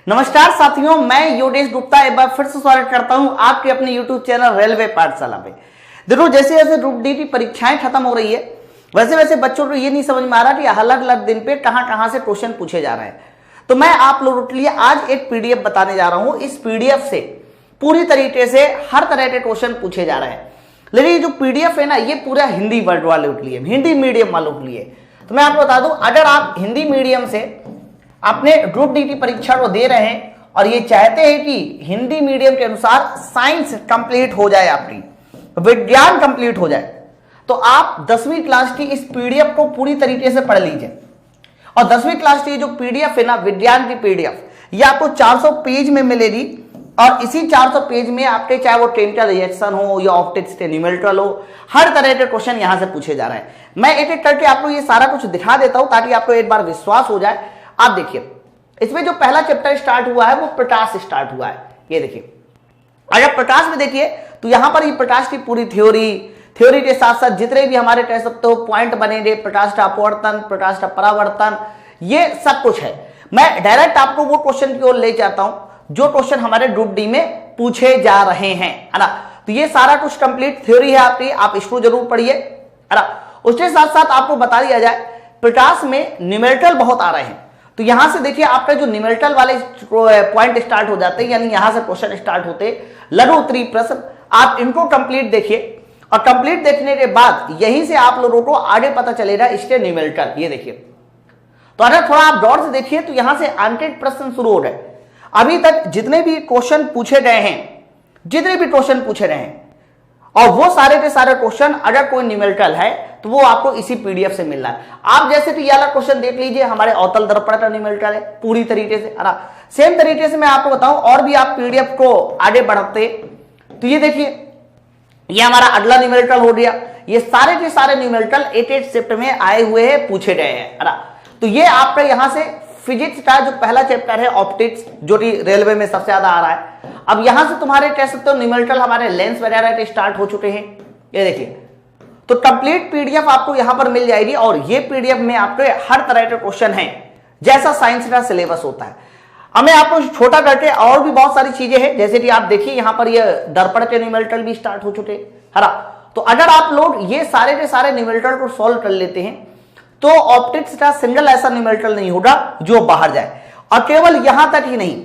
नमस्कार साथियों, मैं योगेश गुप्ता एक बार फिर से स्वागत करता हूं आपके अपने YouTube चैनल रेलवे पाठशाला पे। देखो, जैसे जैसे ग्रुप डी की परीक्षाएं खत्म हो रही है वैसे वैसे बच्चों को ये नहीं समझ में आ रहा कि अलग अलग दिन पे कहां से क्वेश्चन पूछे जा रहे हैं। तो मैं आप लोगों के लिए आज एक पीडीएफ बताने जा रहा हूं। इस पीडीएफ से पूरी तरीके से हर तरह के क्वेश्चन पूछे जा रहे हैं। लेकिन ये जो पीडीएफ है ना, ये पूरा हिंदी वर्ड वालों के लिए, हिंदी मीडियम वालों के लिए। तो मैं आपको बता दूं, अगर आप हिंदी मीडियम से अपने ग्रुप डी की परीक्षा को दे रहे हैं और ये चाहते हैं कि हिंदी मीडियम के अनुसार साइंस कंप्लीट हो जाए, आपकी विज्ञान कंप्लीट हो जाए, तो आप 10वीं क्लास की इस पीडीएफ को पूरी तरीके से पढ़ लीजिए। और 10वीं क्लास की जो पीडीएफ है ना, विज्ञान की पीडीएफ, ये आपको 400 पेज में मिलेगी। और इसी 400 पेज में आपके चाहे वो केमिकल रिएक्शन हो या ऑप्टिक्स के न्यूमेरिकल हो, हर तरह के क्वेश्चन यहां से पूछे जा रहे हैं। मैं एक एक करके आपको ये सारा कुछ दिखा देता हूं ताकि आपको एक बार विश्वास हो जाए। आप देखिए, इसमें जो पहला चैप्टर स्टार्ट हुआ है वो प्रकाश से स्टार्ट हुआ है। ये देखिए, अगर प्रकाश में देखिए तो यहां पर ये प्रकाश की पूरी थ्योरी के साथ साथ जितने भी हमारे कह सकते हो पॉइंट बनेंगे, प्रकाश का अपवर्तन, प्रकाश का परावर्तन, ये सब कुछ है। मैं डायरेक्ट आपको वो क्वेश्चन की ओर ले जाता हूं जो क्वेश्चन हमारे ग्रुप डी में पूछे जा रहे हैं, है ना। तो ये सारा कुछ कंप्लीट थ्योरी है आपकी, आप इसको जरूर पढ़िए, है ना। उसके साथ साथ आपको बता दिया जाए, प्रकाश में न्यूमेरिकल बहुत आ रहे हैं। तो यहां से देखिए, आपका जो न्यूमेरिकल वाले पॉइंट स्टार्ट हो जाते हैं, यानी यहां से क्वेश्चन स्टार्ट होते लघु उत्तरीय प्रश्न, आप इनको कंप्लीट देखिए। और कंप्लीट देखने के बाद यहीं से आप लोगों को आगे पता चलेगा इसके न्यूमेरिकल। ये देखिए, तो अगर थोड़ा आप गौर से देखिए तो यहां से अंकित प्रश्न शुरू हो गए। अभी तक जितने भी क्वेश्चन पूछे गए हैं, और वो सारे के सारे क्वेश्चन अगर कोई न्यूमेरिकल है तो वो आपको इसी पीडीएफ से मिल रहा है। आप जैसे कि ये वाला क्वेश्चन देख लीजिए, हमारे अवतल दर्पण का न्यूमेरिकल है पूरी तरीके से, है ना। सेम तरीके से मैं आपको बताऊं, और भी आप पीडीएफ को आगे बढ़ते तो ये देखिए, ये हमारा अगला न्यूमेरिकल हो गया। ये सारे के सारे न्यूमेरिकल 8 शिफ्ट में आए हुए हैं, पूछे गए हैं, है ना। तो ये आपका यहां से फिजिक्स का जो पहला चैप्टर है ऑप्टिक्स, जो कि रेलवे में सबसे ज्यादा आ रहा है। अब यहां से तुम्हारे कह सकते हो न्यूमेरिकल हमारे लेंस वगैरह के स्टार्ट हो चुके हैं। ये देखिए, तो कंप्लीट पीडीएफ आपको यहां पर मिल जाएगी। और ये पीडीएफ में आपके हर तरह के क्वेश्चन हैं, जैसा साइंस का सिलेबस होता है। अब मैं आपको छोटा करके और भी बहुत सारी चीजें हैं, जैसे कि आप देखिए यहां पर ये दर्पण के न्यूमेरिकल भी स्टार्ट हो चुके, है ना। तो अगर आप लोग ये सारे के सारे न्यूमेरिकल को सॉल्व कर लेते हैं तो ऑप्टिक्स का सिंगल ऐसा न्यूमेरिकल नहीं होगा जो बाहर जाए। और केवल यहां तक ही नहीं,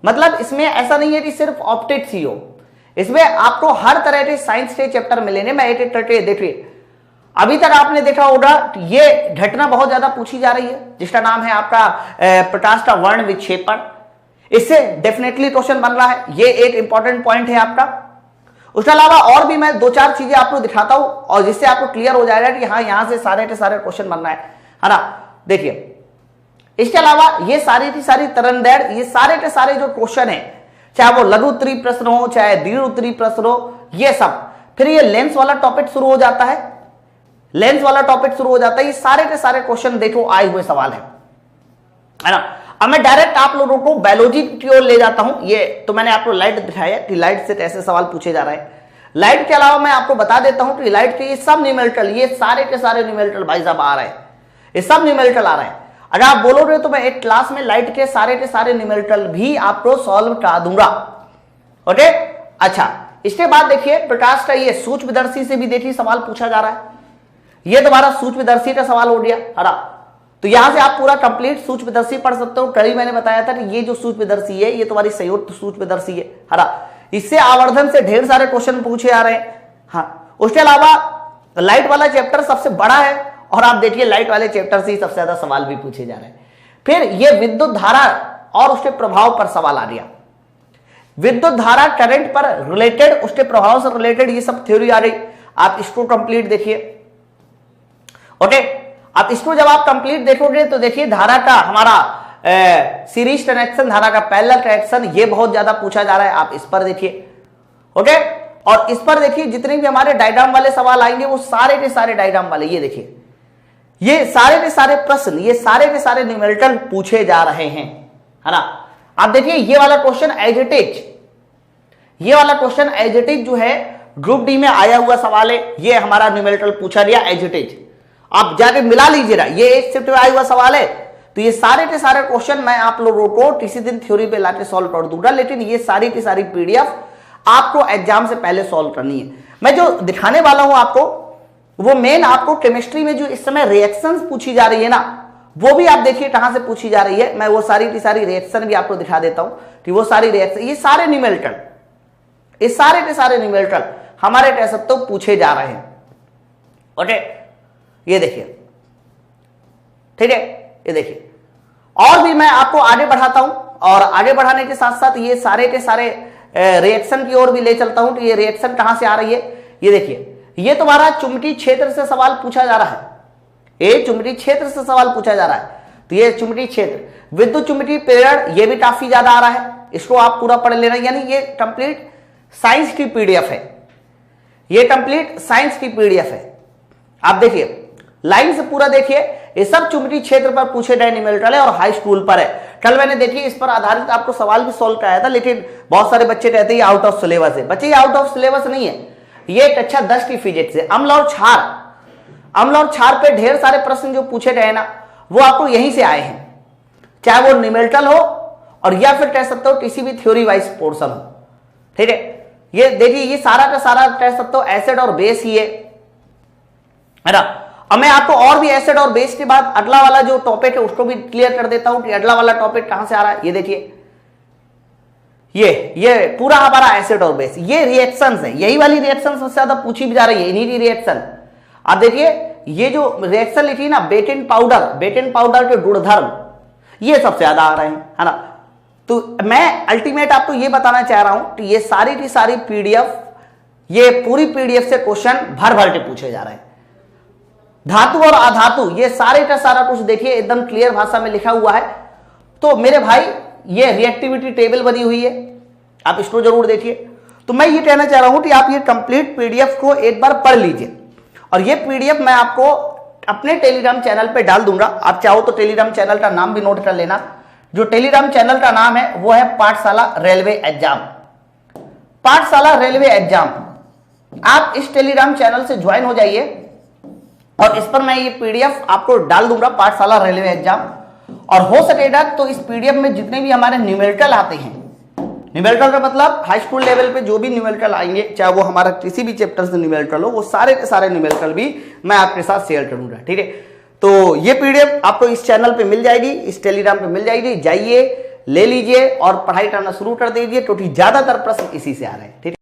मतलब इसमें ऐसा नहीं है कि सिर्फ ऑप्टिक्स ही हो, इसमें आपको हर तरह के साइंस के चैप्टर मिलेंगे। मैं एक एक करके देखिए, अभी तक आपने देखा होगा ये घटना बहुत ज्यादा पूछी जा रही है जिसका नाम है आपका प्रकाश का वर्ण विक्षेपण। इससे डेफिनेटली क्वेश्चन बन रहा है, ये एक इंपॉर्टेंट पॉइंट है आपका। उसके अलावा और भी मैं 2-4 चीजें आपको दिखाता हूं और जिससे आपको क्लियर हो जाएगा कि हाँ, यहां से सारे के सारे क्वेश्चन बन रहा है ना। देखिए, इसके अलावा ये सारी की सारी तरंगदैर्घ्य, ये सारे के सारे जो क्वेश्चन है, चाहे वो लघु उत्तरीय प्रश्न हो चाहे दीर्घ उत्तरीय प्रश्न हो, ये सब। फिर ये लेंस वाला टॉपिक शुरू हो जाता है, ये सारे के सारे क्वेश्चन देखो आए हुए सवाल है ना। अब मैं डायरेक्ट आप लोगों को बायोलॉजी की ओर ले जाता हूं। ये तो मैंने आपको लाइट दिखाया कि लाइट से कैसे सवाल पूछे जा रहे हैं। लाइट के अलावा मैं आपको बता देता हूं कि लाइट के ये सब न्यूमेरिकल, ये सारे के सारे न्यूमेरिकल भाई साहब आ रहे हैं, ये सब न्यूमेरिकल आ रहे हैं। अगर आप बोलोगे तो मैं एक क्लास में लाइट के सारे न्यूमेरिकल भी आपको सॉल्व करा दूंगा। ओके, अच्छा। इसके बाद देखिए, प्रकाश का ये सूक्ष्मदर्शी से भी देखिए सवाल पूछा जा रहा है। ये तुम्हारा सूक्ष्मदर्शी का सवाल हो गया, है ना। तो यहां से आप पूरा कंप्लीट सूक्ष्मदर्शी पढ़ सकते हो। कल मैंने बताया था कि ये जो सूक्ष्मदर्शी है ये तुम्हारी संयुक्त सूक्ष्मदर्शी है, ना। इससे आवर्धन से ढेर सारे क्वेश्चन पूछे आ रहे हैं। हाँ, उसके अलावा लाइट वाला चैप्टर सबसे बड़ा है और आप देखिए लाइट वाले चैप्टर से ही सबसे ज्यादा सवाल भी पूछे जा रहे हैं। फिर ये विद्युत धारा और उसके प्रभाव पर सवाल आ गया। विद्युत धारा करंट पर रिलेटेड, उसके प्रभाव से रिलेटेड ये सब थ्योरी आ रही। आप इसको कंप्लीट देखिए। ओके, अब इसको जब आप कंप्लीट देखोगे तो देखिए, धारा का हमारा सीरीज कनेक्शन, धारा का पैरेलल कनेक्शन, ये बहुत ज्यादा पूछा जा रहा है। आप इस पर देखिए। ओके, और इस पर देखिए जितने भी हमारे डायग्राम वाले सवाल आएंगे वो सारे के सारे डायग्राम वाले, ये देखिए, ये सारे के सारे प्रश्न, ये सारे के सारे न्यूमेरिकल पूछे जा रहे हैं, है ना। आप देखिए, ये वाला क्वेश्चन एज इट इज जो है ग्रुप डी में आया हुआ सवाल है। ये हमारा न्यूमेरिकल पूछा गया एज इट इज। आप जाके मिला लीजिएगा, ये एक शिफ्ट में आया हुआ सवाल है, तो ये सारे के सारे क्वेश्चन मैं आप लोगों को किसी दिन थ्योरी पे लाके सॉल्व कर दूंगा, लेकिन ये सारी की सारी पीडीएफ आपको एग्जाम से पहले सॉल्व करनी है। मैं जो दिखाने वाला हूं आपको, वो मेन आपको केमिस्ट्री में जो इस समय रिएक्शंस पूछी जा रही है ना, वो भी आप देखिए कहां से पूछी जा रही है। मैं वो सारी की सारी रिएक्शन भी आपको दिखा देता हूं कि वो सारी रिएक्शन, ये सारे न्यूमेरिकल, ये सारे के सारे न्यूमेरिकल हमारे कह सकते हो पूछे जा रहे हैं। ओके, ये देखिए, ठीक है, ये देखिए। और भी मैं आपको आगे बढ़ाता हूं, और आगे बढ़ाने के साथ साथ ये सारे के सारे रिएक्शन की ओर भी ले चलता हूं कि ये रिएक्शन कहां से आ रही है। ये देखिए, ये तुम्हारा चुंबकीय क्षेत्र से सवाल पूछा जा रहा है, ये चुंबकीय क्षेत्र से सवाल पूछा जा रहा है। तो ये चुंबकीय क्षेत्र, विद्युत चुंबकीय प्रेरण, ये भी काफी ज्यादा आ रहा है, इसको आप पूरा पढ़ लेना। यानी ये कंप्लीट साइंस की पीडीएफ है, ये कंप्लीट साइंस की पीडीएफ है। आप देखिए, लाइन से पूरा देखिए, ये सब चुंबकीय क्षेत्र पर पूछे गए न्यूमेरिकल है और हाई स्कूल पर है। कल मैंने देखिए इस पर आधारित आपको सवाल भी सॉल्व कराया था, लेकिन बहुत सारे बच्चे कहते हैं आउट ऑफ सिलेबस है। बच्चे, ये आउट ऑफ सिलेबस नहीं है, ये कक्षा 10 की फिजिक्स है। अम्ल और क्षार पे ढेर सारे प्रश्न जो पूछे गए ना, वो आपको यहीं से आए हैं, चाहे वो न्यूमेरिकल हो और या फिर कह सकते हो किसी भी थ्योरी वाइज पोर्शन हो, ठीक है। ये देखिए, ये सारा का सारा कह सकते हो एसिड और बेस ही है ना। अब मैं आपको और भी एसिड और बेस के बाद अगला वाला जो टॉपिक है उसको भी क्लियर कर देता हूं कि अगला वाला टॉपिक कहां से आ रहा है। ये देखिए, ये पूरा हमारा एसिड और बेस, ये रिएक्शंस है, यही वाली रिएक्शन सबसे ज्यादा पूछी भी जा रही है, इन्हीं की रिएक्शन। आप देखिए, ये जो रिएक्शन लिखी ना, बेकिंग पाउडर के गुणधर्म, ये सबसे ज्यादा आ रहे हैं, है ना। तो मैं अल्टीमेट आपको ये बताना चाह रहा हूं कि ये सारी की सारी पीडीएफ, ये पूरी पीडीएफ से क्वेश्चन भर भर के पूछे जा रहे हैं। धातु और अधातु, ये सारे का सारा कुछ देखिए एकदम क्लियर भाषा में लिखा हुआ है। तो मेरे भाई, ये रिएक्टिविटी टेबल बनी हुई है, आप इसको जरूर देखिए। तो मैं ये कहना चाह रहा हूं कि आप ये कंप्लीट पीडीएफ को एक बार पढ़ लीजिए, और ये पीडीएफ मैं आपको अपने टेलीग्राम चैनल पे डाल दूंगा। आप चाहो तो टेलीग्राम चैनल का नाम भी नोट कर लेना। जो टेलीग्राम चैनल का नाम है वो है पाठशाला रेलवे एग्जाम, पाठशाला रेलवे एग्जाम। आप इस टेलीग्राम चैनल से ज्वाइन हो जाइए, और इस पर मैं ये पीडीएफ आपको डाल दूंगा, पाठशाला रेलवे एग्जाम। और हो सकेगा तो इस पीडीएफ में जितने भी हमारे न्यूमेरिकल आते हैं, न्यूमेरिकल का मतलब हाई स्कूल लेवल पे जो भी न्यूमेरिकल आएंगे, चाहे वो हमारा किसी भी चैप्टर से न्यूमेरिकल हो, वो सारे के सारे न्यूमेरिकल भी मैं आपके साथ शेयर करूंगा, ठीक है। तो ये पीडीएफ आपको इस चैनल पे मिल जाएगी, इस टेलीग्राम पे मिल जाएगी, जाइए ले लीजिए और पढ़ाई करना शुरू कर दीजिए, क्योंकि ज्यादातर प्रश्न इसी से आ रहे हैं, ठीक है।